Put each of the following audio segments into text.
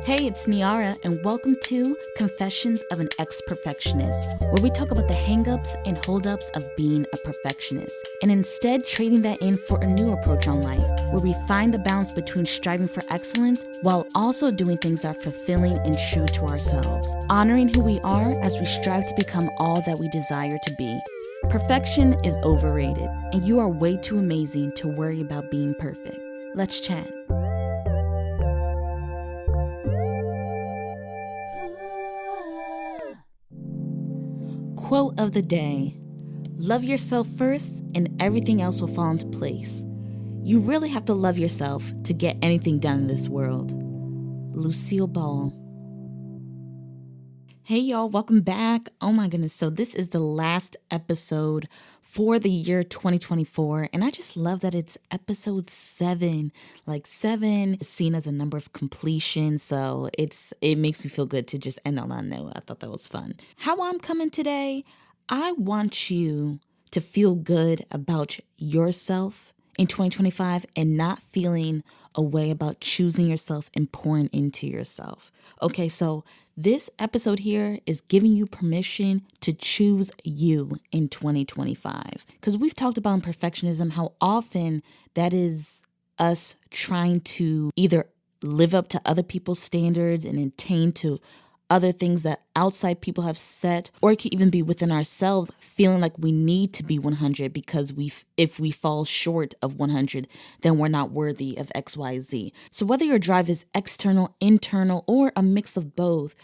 Hey, it's Niara, and welcome to Confessions of an Ex-Perfectionist, where we talk about the hangups and holdups of being a perfectionist, and instead trading that in for a new approach on life, where we find the balance between striving for excellence while also doing things that are fulfilling and true to ourselves, honoring who we are as we strive to become all that we desire to be. Perfection is overrated, and you are way too amazing to worry about being perfect. Let's chat. Quote of the day: love yourself first and everything else will fall into place. You really have to love yourself to get anything done in this world. Lucille Ball. Hey y'all, welcome back. Oh my goodness, so this is the last episode for the year 2024, and I just love that it's episode 7. Like 7 is seen as a number of completion, so it makes me feel good to just end on that note. I thought that was fun. How I'm coming today, I want you to feel good about yourself in 2025 and not feeling a way about choosing yourself and pouring into yourself. Okay, so this episode here is giving you permission to choose you in 2025. Because we've talked about in perfectionism how often that is us trying to either live up to other people's standards and attain to other things that outside people have set, or it could even be within ourselves, feeling like we need to be 100 because if we fall short of 100, then we're not worthy of XYZ. So whether your drive is external, internal, or a mix of both,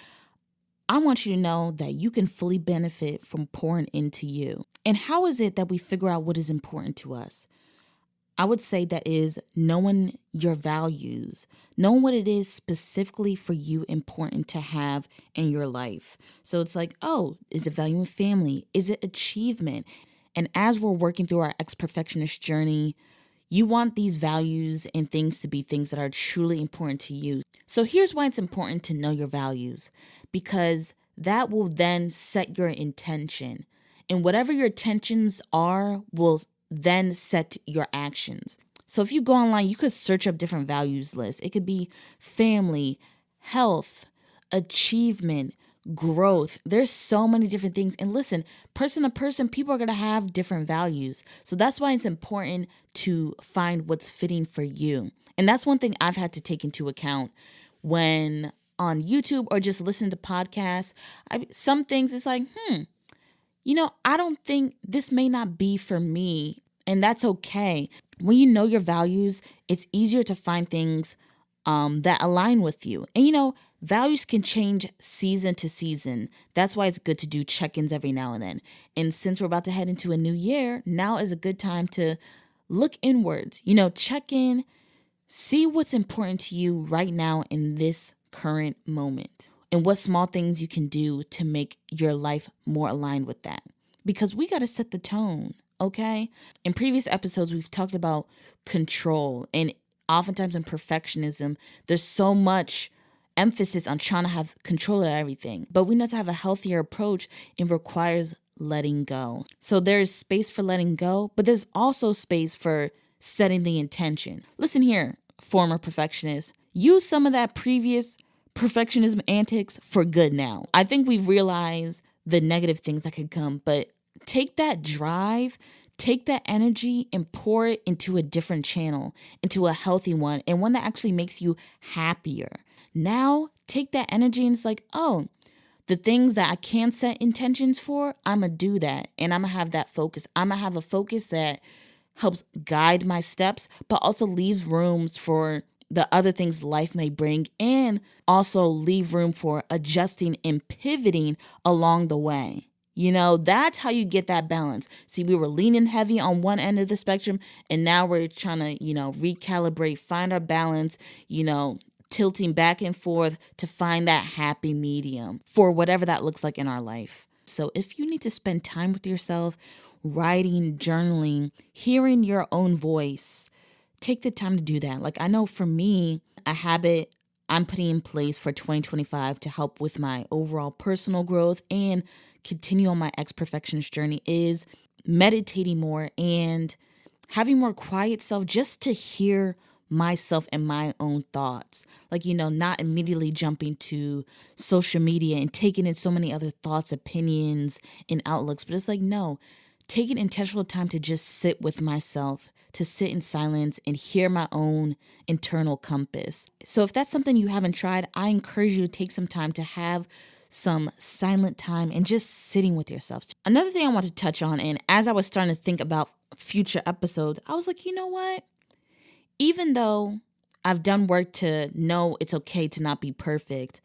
I want you to know that you can fully benefit from pouring into you. And how is it that we figure out what is important to us? I would say that is knowing your values, knowing what it is specifically for you important to have in your life. So it's like, oh, is it valuing family? Is it achievement? And as we're working through our ex-perfectionist journey, you want these values and things to be things that are truly important to you. So here's why it's important to know your values, because that will then set your intention. And whatever your intentions are will then set your actions. So if you go online, you could search up different values lists. It could be family, health, achievement, growth. There's so many different things. And listen, person to person, people are going to have different values. So that's why it's important to find what's fitting for you. And that's one thing I've had to take into account when on YouTube or just listen to podcasts. Some things it's like, I don't think this may not be for me, and that's okay. When you know your values, it's easier to find things that align with you. And values can change season to season. That's why it's good to do check-ins every now and then. And since we're about to head into a new year, now is a good time to look inwards. Check in, see what's important to you right now in this current moment, and what small things you can do to make your life more aligned with that. Because we got to set the tone, okay? In previous episodes, we've talked about control, and oftentimes in perfectionism, there's so much emphasis on trying to have control of everything. But we need to have a healthier approach. It requires letting go. So there's space for letting go, but there's also space for setting the intention. Listen here, former perfectionist. Use some of that previous perfectionism antics for good now. I think we've realized the negative things that could come, but take that drive, take that energy and pour it into a different channel, into a healthy one, and one that actually makes you happier. Now, take that energy and it's like, oh, the things that I can set intentions for, I'm going to do that, and I'm going to have that focus. I'm going to have a focus that helps guide my steps, but also leaves rooms for the other things life may bring, and also leave room for adjusting and pivoting along the way. That's how you get that balance. See, we were leaning heavy on one end of the spectrum, and now we're trying to, recalibrate, find our balance, tilting back and forth to find that happy medium for whatever that looks like in our life. So if you need to spend time with yourself, writing, journaling, hearing your own voice, take the time to do that. Like I know for me, a habit I'm putting in place for 2025 to help with my overall personal growth and continue on my ex-perfectionist journey is meditating more and having more quiet self just to hear myself and my own thoughts. Like, not immediately jumping to social media and taking in so many other thoughts, opinions, and outlooks. But it's like, no, taking intentional time to just sit with myself, to sit in silence and hear my own internal compass. So if that's something you haven't tried, I encourage you to take some time to have some silent time and just sitting with yourself. Another thing I want to touch on, and as I was starting to think about future episodes, I was like, you know what? Even though I've done work to know it's okay to not be perfect,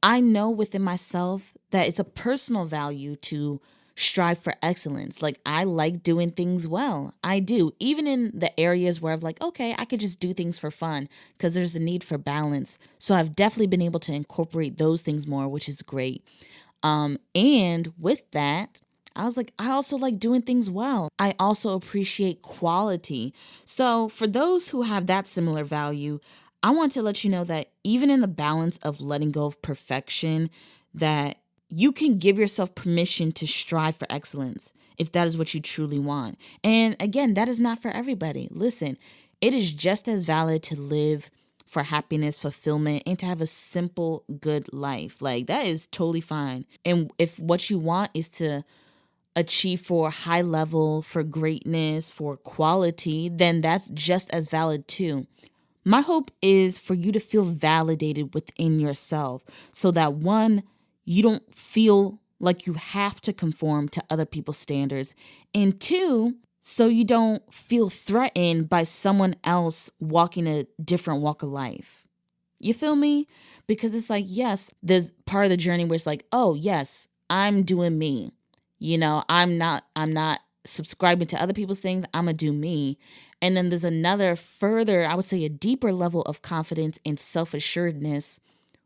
I know within myself that it's a personal value to strive for excellence. Like, I like doing things well. I do. Even in the areas where I'm like, okay, I could just do things for fun because there's a need for balance. So I've definitely been able to incorporate those things more, which is great. And with that, I was like, I also like doing things well. I also appreciate quality. So for those who have that similar value, I want to let you know that even in the balance of letting go of perfection, that you can give yourself permission to strive for excellence if that is what you truly want. And again, that is not for everybody. Listen, it is just as valid to live for happiness, fulfillment, and to have a simple, good life. Like, that is totally fine. And if what you want is to achieve for high level, for greatness, for quality, then that's just as valid too. My hope is for you to feel validated within yourself so that one, you don't feel like you have to conform to other people's standards. And two, so you don't feel threatened by someone else walking a different walk of life. You feel me? Because it's like, yes, there's part of the journey where it's like, oh, yes, I'm doing me. I'm not subscribing to other people's things. I'm going to do me. And then there's another further, I would say a deeper level of confidence and self-assuredness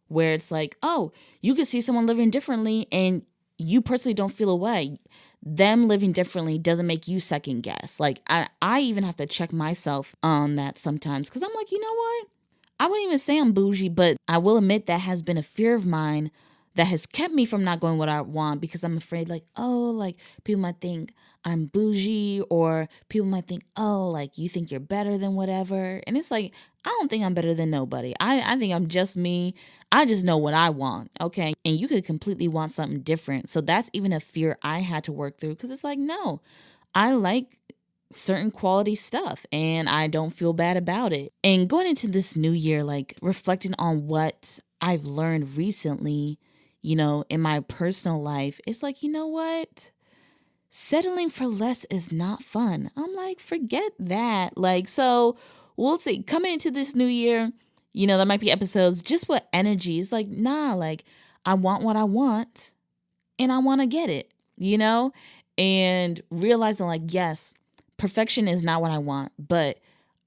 where it's like, oh, you could see someone living differently and you personally don't feel away. Them living differently doesn't make you second guess. Like, I even have to check myself on that sometimes because I'm like, you know what? I wouldn't even say I'm bougie, but I will admit that has been a fear of mine that has kept me from not going what I want because I'm afraid, like, oh, like people might think I'm bougie, or people might think, oh, like you think you're better than whatever. And it's like, I don't think I'm better than nobody. I think I'm just me. I just know what I want. Okay. And you could completely want something different. So that's even a fear I had to work through because it's like, no, I like certain quality stuff and I don't feel bad about it. And going into this new year, like reflecting on what I've learned recently, in my personal life, it's like, you know what? Settling for less is not fun. I'm like, forget that. Like, so we'll see. Coming into this new year, there might be episodes just with energy. It's like, nah, like I want what I want and I want to get it, and realizing like, yes, perfection is not what I want, but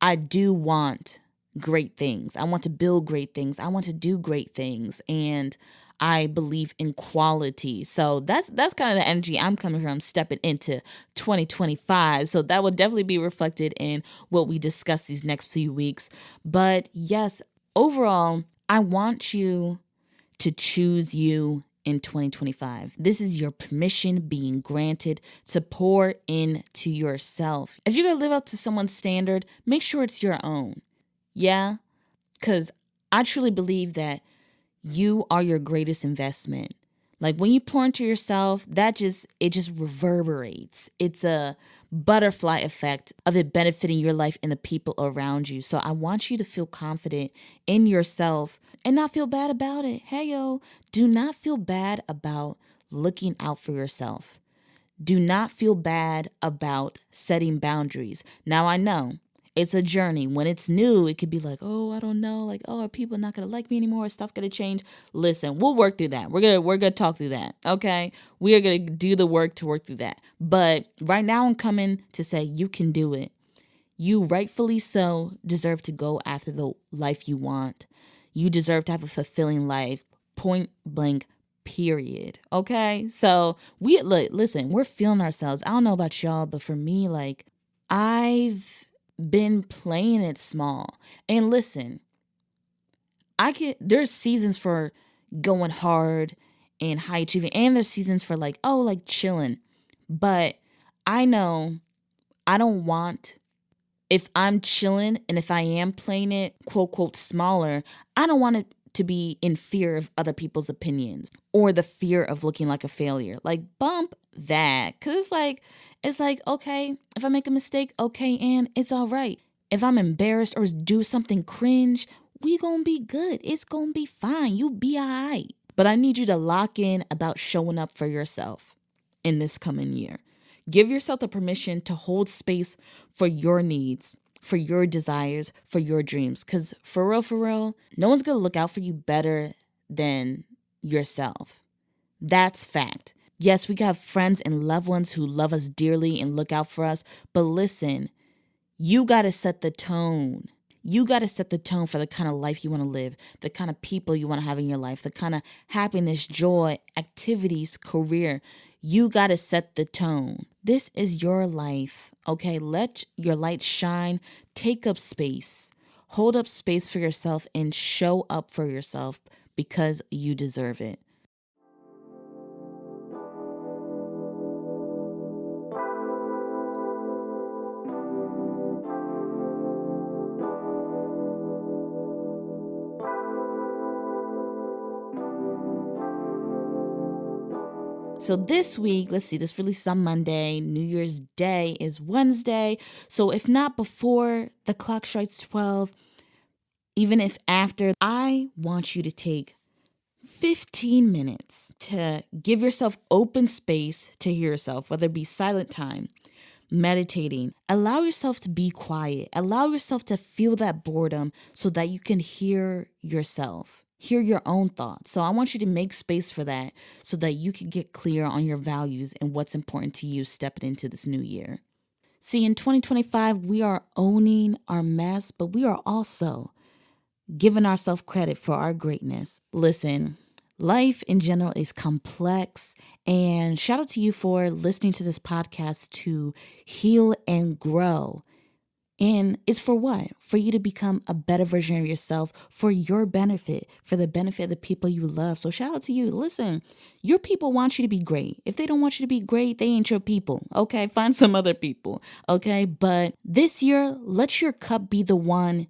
I do want great things. I want to build great things. I want to do great things. And I believe in quality. So that's kind of the energy I'm coming from stepping into 2025. So that will definitely be reflected in what we discuss these next few weeks. But yes, overall, I want you to choose you in 2025. This is your permission being granted to pour into yourself. If you're going to live up to someone's standard, make sure it's your own. Yeah? Because I truly believe that you are your greatest investment. Like when you pour into yourself, it just reverberates. It's a butterfly effect of it benefiting your life and the people around you. So I want you to feel confident in yourself and not feel bad about it. Hey, yo, do not feel bad about looking out for yourself. Do not feel bad about setting boundaries. Now I know it's a journey. When it's new, it could be like, oh, I don't know. Like, oh, are people not going to like me anymore? Is stuff going to change? Listen, we'll work through that. We're going to talk through that. Okay. We are going to do the work to work through that. But right now I'm coming to say you can do it. You rightfully so deserve to go after the life you want. You deserve to have a fulfilling life. Point blank, period. Okay. So listen, we're feeling ourselves. I don't know about y'all, but for me, like I've been playing it small. And listen, there's seasons for going hard and high achieving, and there's seasons for like chilling. But I know I don't want If I'm chilling and if I am playing it, quote, quote, smaller, I don't want it to be in fear of other people's opinions or the fear of looking like a failure. Like, bump that. Because it's like, okay, if I make a mistake, okay, and it's all right. If I'm embarrassed or do something cringe, we gonna be good. It's gonna be fine. You be all right. But I need you to lock in about showing up for yourself in this coming year. Give yourself the permission to hold space for your needs, for your desires, for your dreams. Because for real, no one's going to look out for you better than yourself. That's fact. Yes, we have friends and loved ones who love us dearly and look out for us. But listen, you got to set the tone. You got to set the tone for the kind of life you want to live, the kind of people you want to have in your life, the kind of happiness, joy, activities, career. You got to set the tone. This is your life, okay? Let your light shine. Take up space. Hold up space for yourself and show up for yourself because you deserve it. So this week, let's see, this releases on Monday. New Year's Day is Wednesday. So if not before the clock strikes 12, even if after, I want you to take 15 minutes to give yourself open space to hear yourself, whether it be silent time, meditating. Allow yourself to be quiet. Allow yourself to feel that boredom so that you can hear yourself. Hear your own thoughts. So I want you to make space for that so that you can get clear on your values and what's important to you stepping into this new year. See, in 2025, we are owning our mess, but we are also giving ourselves credit for our greatness. Listen, life in general is complex, and shout out to you for listening to this podcast to heal and grow. And it's for what? For you to become a better version of yourself for your benefit, for the benefit of the people you love. So shout out to you. Listen, your people want you to be great. If they don't want you to be great, they ain't your people. Okay, find some other people. Okay, but this year, let your cup be the one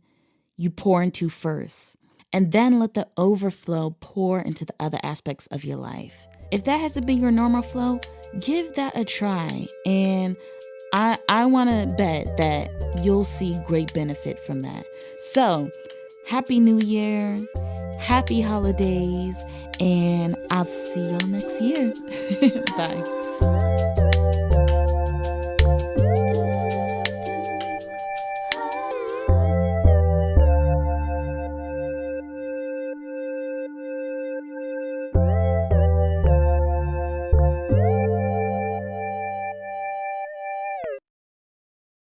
you pour into first. And then let the overflow pour into the other aspects of your life. If that hasn't been your normal flow, give that a try. And I want to bet that you'll see great benefit from that. So, Happy New Year, Happy Holidays, and I'll see y'all next year. Bye.